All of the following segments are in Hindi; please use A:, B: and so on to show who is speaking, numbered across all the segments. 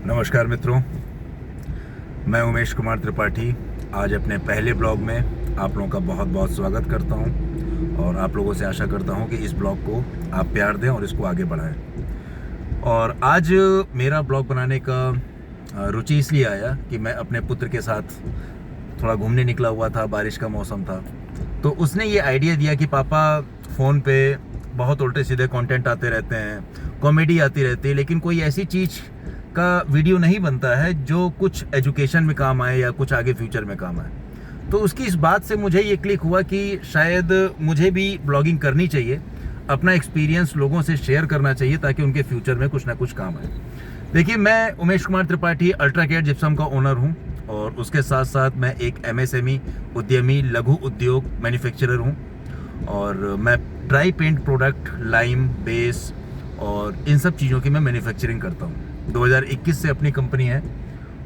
A: नमस्कार मित्रों, मैं उमेश कुमार त्रिपाठी आज अपने पहले ब्लॉग में आप लोगों का बहुत बहुत स्वागत करता हूं और आप लोगों से आशा करता हूं कि इस ब्लॉग को आप प्यार दें और इसको आगे बढ़ाएं। और आज मेरा ब्लॉग बनाने का रुचि इसलिए आया कि मैं अपने पुत्र के साथ थोड़ा घूमने निकला हुआ था, बारिश का मौसम था, तो उसने ये आइडिया दिया कि पापा फ़ोन पे बहुत उल्टे सीधे कंटेंट आते रहते हैं, कॉमेडी आती रहती है, लेकिन कोई ऐसी चीज़ का वीडियो नहीं बनता है जो कुछ एजुकेशन में काम आए या कुछ आगे फ्यूचर में काम आए। तो उसकी इस बात से मुझे ये क्लिक हुआ कि शायद मुझे भी ब्लॉगिंग करनी चाहिए, अपना एक्सपीरियंस लोगों से शेयर करना चाहिए ताकि उनके फ्यूचर में कुछ ना कुछ काम आए। देखिए, मैं उमेश कुमार त्रिपाठी अल्ट्राकेयर जिप्सम का ओनर हूँ और उसके साथ साथ मैं एक MSME उद्यमी, लघु उद्योग मैन्युफैक्चरर हूँ और मैं dry paint product, lime, base और इन सब चीज़ों की मैं मैन्युफैक्चरिंग करता हूँ। 2021 से अपनी कंपनी है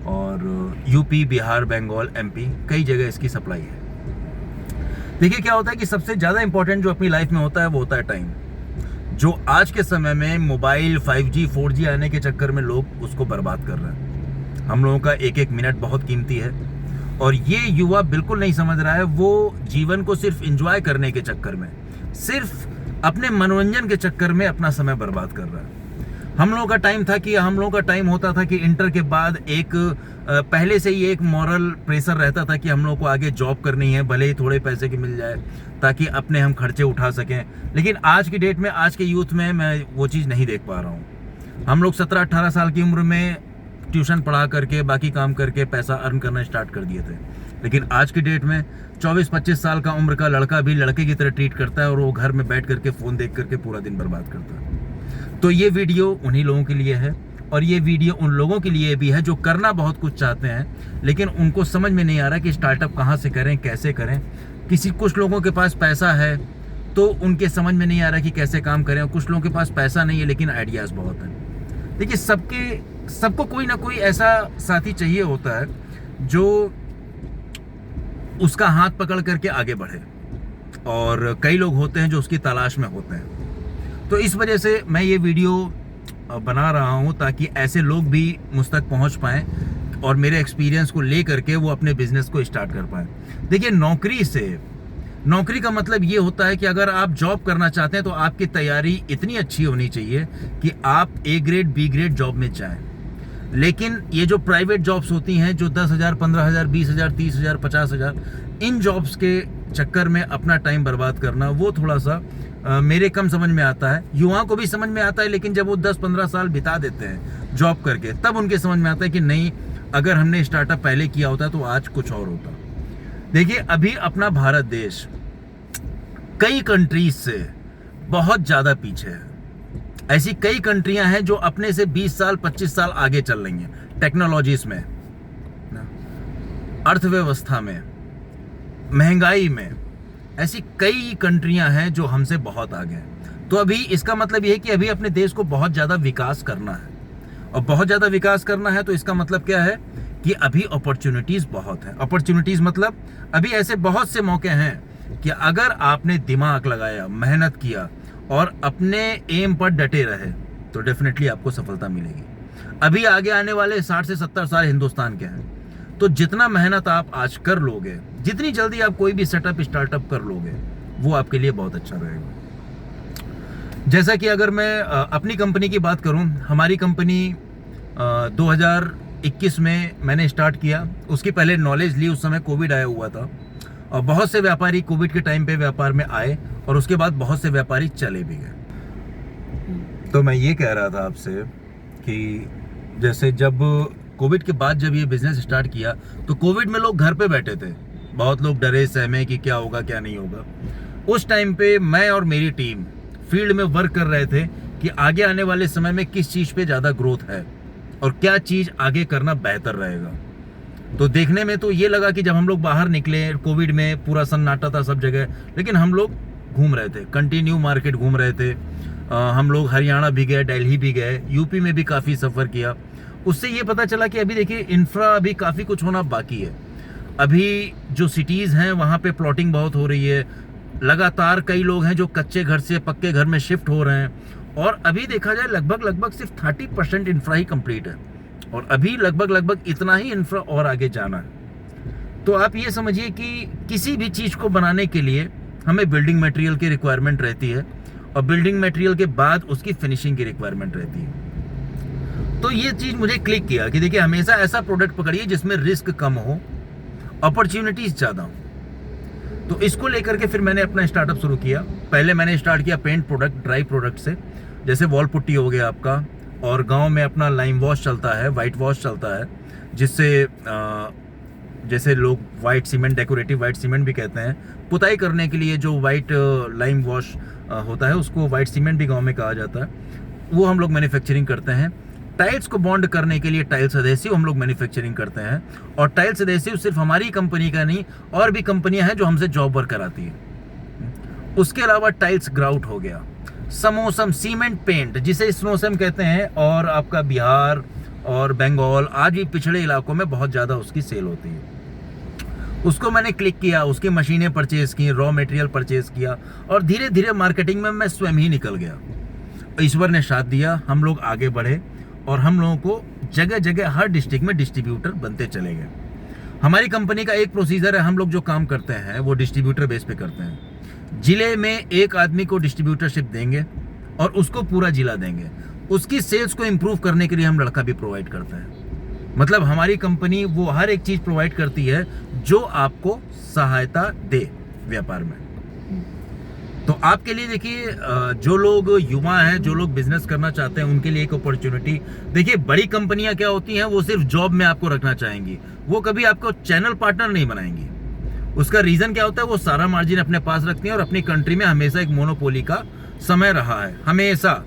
A: और यूपी, बिहार, बंगाल, MP कई जगह इसकी सप्लाई है। देखिए, क्या होता है कि सबसे ज़्यादा इंपॉर्टेंट जो अपनी लाइफ में होता है वो होता है टाइम। जो आज के समय में मोबाइल 5G 4G आने के चक्कर में लोग उसको बर्बाद कर रहे हैं। हम लोगों का एक एक मिनट बहुत कीमती है और ये युवा बिल्कुल नहीं समझ रहा है। वो जीवन को सिर्फ एंजॉय करने के चक्कर में, सिर्फ अपने मनोरंजन के चक्कर में अपना समय बर्बाद कर रहा है। हम लोगों का टाइम होता था कि इंटर के बाद एक पहले से ही एक मॉरल प्रेशर रहता था कि हम लोगों को आगे जॉब करनी है, भले ही थोड़े पैसे की मिल जाए, ताकि अपने हम खर्चे उठा सकें। लेकिन आज की डेट में, आज के यूथ में मैं वो चीज़ नहीं देख पा रहा हूँ। हम लोग 17-18 साल की उम्र में ट्यूशन पढ़ा करके, बाकी काम करके पैसा अर्न करना स्टार्ट कर दिए थे, लेकिन आज की डेट में 24-25 साल का उम्र का लड़का भी लड़के की तरह ट्रीट करता है और वो घर में बैठ करके फ़ोन देख करके पूरा दिन बर्बाद करता है। तो ये वीडियो उन्हीं लोगों के लिए है और ये वीडियो उन लोगों के लिए भी है जो करना बहुत कुछ चाहते हैं, लेकिन उनको समझ में नहीं आ रहा कि स्टार्टअप कहाँ से करें, कैसे करें। कुछ लोगों के पास पैसा है तो उनके समझ में नहीं आ रहा कि कैसे काम करें, और कुछ लोगों के पास पैसा नहीं है लेकिन आइडियाज़ बहुत हैं। देखिए, सबको कोई ना कोई ऐसा साथी चाहिए होता है जो उसका हाथ पकड़ करके आगे बढ़े, और कई लोग होते हैं जो उसकी तलाश में होते हैं। तो इस वजह से मैं ये वीडियो बना रहा हूँ ताकि ऐसे लोग भी मुझ तक पहुँच पाएँ और मेरे एक्सपीरियंस को ले करके वो अपने बिजनेस को स्टार्ट कर पाएँ। देखिए, नौकरी का मतलब ये होता है कि अगर आप जॉब करना चाहते हैं तो आपकी तैयारी इतनी अच्छी होनी चाहिए कि आप A grade, B grade job में जाएँ। लेकिन ये जो प्राइवेट जॉब्स होती हैं, जो 10,000, 15,000, 20,000, 30,000, 50,000, इन जॉब्स के चक्कर में अपना टाइम बर्बाद करना, वो थोड़ा सा मेरे कम समझ में आता है। युवाओं को भी समझ में आता है, लेकिन जब वो 10-15 साल बिता देते हैं जॉब करके, तब उनके समझ में आता है कि नहीं, अगर हमने स्टार्टअप पहले किया होता तो आज कुछ और होता। देखिए, अभी अपना भारत देश कई कंट्रीज से बहुत ज़्यादा पीछे है। ऐसी कई कंट्रियां हैं जो अपने से 20 साल, 25 साल आगे चल रही हैं टेक्नोलॉजीज में, अर्थव्यवस्था में, महंगाई में। ऐसी कई कंट्रियां हैं जो हमसे बहुत आगे हैं। तो अभी इसका मतलब ये है कि अभी अपने देश को बहुत ज़्यादा विकास करना है, और बहुत ज़्यादा विकास करना है तो इसका मतलब क्या है कि अभी अपॉर्चुनिटीज़ बहुत हैं। अपॉर्चुनिटीज़ मतलब अभी ऐसे बहुत से मौके हैं कि अगर आपने दिमाग लगाया, मेहनत किया और अपने एम पर डटे रहे तो डेफिनेटली आपको सफलता मिलेगी। अभी आगे आने वाले 60 से 70 साल हिंदुस्तान के हैं, तो जितना मेहनत आप आज कर लोगे, जितनी जल्दी आप कोई भी स्टार्टअप कर लोगे, वो आपके लिए बहुत अच्छा रहेगा। जैसा कि अगर मैं अपनी कंपनी की बात करूं, हमारी कंपनी 2021 में मैंने स्टार्ट किया। उसकी पहले नॉलेज ली, उस समय कोविड आया हुआ था और बहुत से व्यापारी कोविड के टाइम पे व्यापार में आए और उसके बाद बहुत से व्यापारी चले भी गए। तो मैं ये कह रहा था आपसे कि जैसे जब कोविड के बाद जब ये बिजनेस स्टार्ट किया तो कोविड में लोग घर पे बैठे थे, बहुत लोग डरे सहमे कि क्या होगा क्या नहीं होगा। उस टाइम पे मैं और मेरी टीम फील्ड में वर्क कर रहे थे कि आगे आने वाले समय में किस चीज़ पे ज़्यादा ग्रोथ है और क्या चीज़ आगे करना बेहतर रहेगा। तो देखने में तो ये लगा कि जब हम लोग बाहर निकले कोविड में, पूरा सन्नाटा था सब जगह, लेकिन हम लोग घूम रहे थे, कंटिन्यू मार्केट घूम रहे थे। हम लोग हरियाणा भी गए, दिल्ली भी गए, यूपी में भी काफ़ी सफ़र किया। उससे ये पता चला कि अभी देखिए, इंफ्रा अभी काफ़ी कुछ होना बाकी है। अभी जो सिटीज़ हैं वहाँ पे प्लॉटिंग बहुत हो रही है, लगातार कई लोग हैं जो कच्चे घर से पक्के घर में शिफ्ट हो रहे हैं, और अभी देखा जाए लगभग सिर्फ 30% इंफ्रा ही कंप्लीट है। और अभी लगभग इतना ही इंफ्रा और आगे जाना है। तो आप ये समझिए कि किसी भी चीज़ को बनाने के लिए हमें बिल्डिंग मटेरियल की रिक्वायरमेंट रहती है और बिल्डिंग मटेरियल के बाद उसकी फिनिशिंग की रिक्वायरमेंट रहती है। तो ये चीज़ मुझे क्लिक किया कि देखिए हमेशा ऐसा प्रोडक्ट पकड़िए जिसमें रिस्क कम हो, अपॉर्चुनिटीज ज़्यादा हो। तो इसको लेकर के फिर मैंने अपना स्टार्टअप शुरू किया। पहले मैंने स्टार्ट किया पेंट प्रोडक्ट, ड्राई प्रोडक्ट से, जैसे वॉल पुट्टी हो गया आपका, और गांव में अपना लाइम वॉश चलता है, वाइट वॉश चलता है, जिससे जैसे लोग white cement, decorative white cement भी कहते हैं, पुताई करने के लिए जो वाइट लाइम वॉश होता है उसको वाइट सीमेंट भी गांव में कहा जाता है, वो हम लोग मैन्युफैक्चरिंग करते हैं। टाइल्स को बॉन्ड करने के लिए टाइल्स एडहेसिव हम लोग मैन्युफैक्चरिंग करते हैं, और टाइल्स एडहेसिव सिर्फ हमारी कंपनी का नहीं, और भी कंपनियां हैं जो हमसे जॉब वर्क कराती है। उसके अलावा टाइल्स ग्राउट हो गया, समोसम सीमेंट पेंट जिसे स्नोसम कहते हैं, और आपका बिहार और बंगाल आज भी पिछड़े इलाकों में बहुत ज़्यादा उसकी सेल होती है। उसको मैंने क्लिक किया, उसकी मशीनें परचेज की, रॉ मटेरियल परचेज किया, और धीरे धीरे मार्केटिंग में मैं स्वयं ही निकल गया। ईश्वर ने साथ दिया, हम लोग आगे बढ़े और हम लोगों को जगह जगह हर डिस्ट्रिक्ट में डिस्ट्रीब्यूटर बनते चले गए। हमारी कंपनी का एक प्रोसीजर है, हम लोग जो काम करते हैं वो डिस्ट्रीब्यूटर बेस पे करते हैं। जिले में एक आदमी को डिस्ट्रीब्यूटरशिप देंगे और उसको पूरा जिला देंगे। उसकी सेल्स को इम्प्रूव करने के लिए हम लड़का भी प्रोवाइड करते हैं। मतलब हमारी कंपनी वो हर एक चीज़ प्रोवाइड करती है जो आपको सहायता दे व्यापार में। तो आपके लिए देखिए, जो लोग युवा हैं, जो लोग बिजनेस करना चाहते हैं, उनके लिए एक अपॉर्चुनिटी। देखिए बड़ी कंपनियां क्या होती हैं, वो सिर्फ जॉब में आपको रखना चाहेंगी, वो कभी आपको चैनल पार्टनर नहीं बनाएंगी। उसका रीजन क्या होता है, वो सारा मार्जिन अपने पास रखती हैं, और अपनी कंट्री में हमेशा एक मोनोपोली का समय रहा है। हमेशा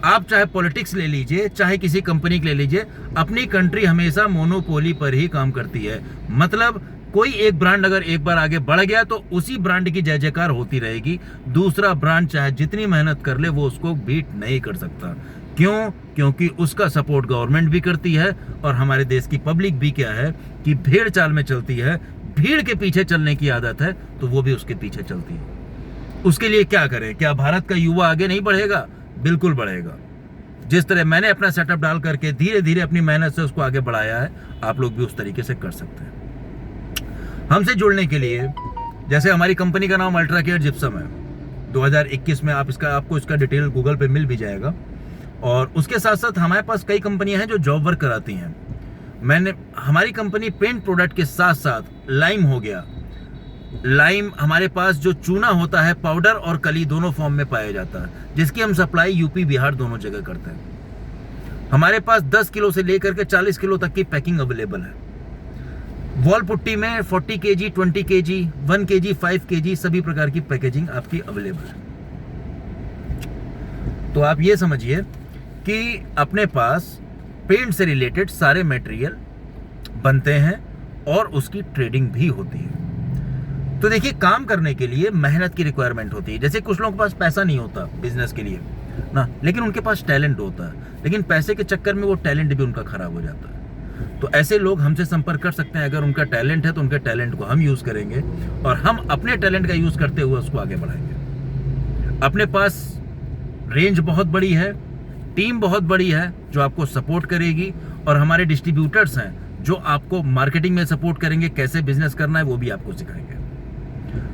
A: आप चाहे पॉलिटिक्स ले लीजिए, चाहे किसी कंपनी के ले लीजिए, अपनी कंट्री हमेशा मोनोपोली पर ही काम करती है। मतलब कोई एक ब्रांड अगर एक बार आगे बढ़ गया तो उसी ब्रांड की जय जयकार होती रहेगी। दूसरा ब्रांड चाहे जितनी मेहनत कर ले वो उसको बीट नहीं कर सकता। क्यों? क्योंकि उसका सपोर्ट गवर्नमेंट भी करती है, और हमारे देश की पब्लिक भी क्या है कि भेड़ चाल में चलती है, भीड़ के पीछे चलने की आदत है, तो वो भी उसके पीछे चलती है। उसके लिए क्या करें? क्या भारत का युवा आगे नहीं बढ़ेगा? बिल्कुल बढ़ेगा। जिस तरह मैंने अपना सेटअप डाल करके धीरे धीरे अपनी मेहनत से उसको आगे बढ़ाया है, आप लोग भी उस तरीके से कर सकते हैं। हमसे जुड़ने के लिए, जैसे हमारी कंपनी का नाम अल्ट्रा केयर जिप्सम है, 2021 में आपको इसका डिटेल गूगल पे मिल भी जाएगा। और उसके साथ साथ हमारे पास कई कंपनियां हैं जो जॉब वर्क कराती हैं। हमारी कंपनी पेंट प्रोडक्ट के साथ साथ लाइम हो गया, लाइम हमारे पास जो चूना होता है, पाउडर और कली दोनों फॉर्म में पाया जाता है, जिसकी हम सप्लाई यूपी बिहार दोनों जगह करते हैं। हमारे पास 10 किलो से लेकर के 40 किलो तक की पैकिंग अवेलेबल है। वॉल पुट्टी में 40 kg, 20 kg, 1 kg, 5 kg सभी प्रकार की पैकेजिंग आपकी अवेलेबल है। तो आप ये समझिए कि अपने पास पेंट से रिलेटेड सारे मटेरियल बनते हैं और उसकी ट्रेडिंग भी होती है। तो देखिए, काम करने के लिए मेहनत की रिक्वायरमेंट होती है। जैसे कुछ लोगों के पास पैसा नहीं होता बिजनेस के लिए ना, लेकिन उनके पास टैलेंट होता है, लेकिन पैसे के चक्कर में वो टैलेंट भी उनका खराब हो जाता है। तो ऐसे लोग हमसे संपर्क कर सकते हैं। अगर उनका टैलेंट है तो उनके टैलेंट को हम यूज़ करेंगे और हम अपने टैलेंट का यूज़ करते हुए उसको आगे बढ़ाएंगे। अपने पास रेंज बहुत बड़ी है, टीम बहुत बड़ी है जो आपको सपोर्ट करेगी, और हमारे डिस्ट्रीब्यूटर्स हैं जो आपको मार्केटिंग में सपोर्ट करेंगे, कैसे बिजनेस करना है वो भी आपको सिखाएंगे।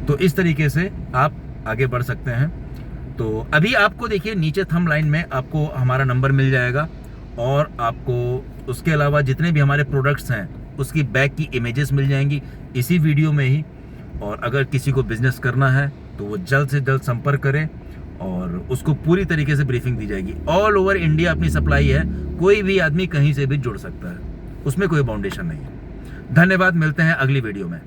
A: तो इस तरीके से आप आगे बढ़ सकते हैं। तो अभी आपको देखिए नीचे थंब लाइन में आपको हमारा नंबर मिल जाएगा, और आपको उसके अलावा जितने भी हमारे प्रोडक्ट्स हैं उसकी बैक की इमेजेस मिल जाएंगी इसी वीडियो में ही। और अगर किसी को बिजनेस करना है तो वो जल्द से जल्द संपर्क करें, और उसको पूरी तरीके से ब्रीफिंग दी जाएगी। ऑल ओवर इंडिया अपनी सप्लाई है, कोई भी आदमी कहीं से भी जुड़ सकता है, उसमें कोई बाउंडेशन नहीं है। धन्यवाद, मिलते हैं अगली वीडियो में।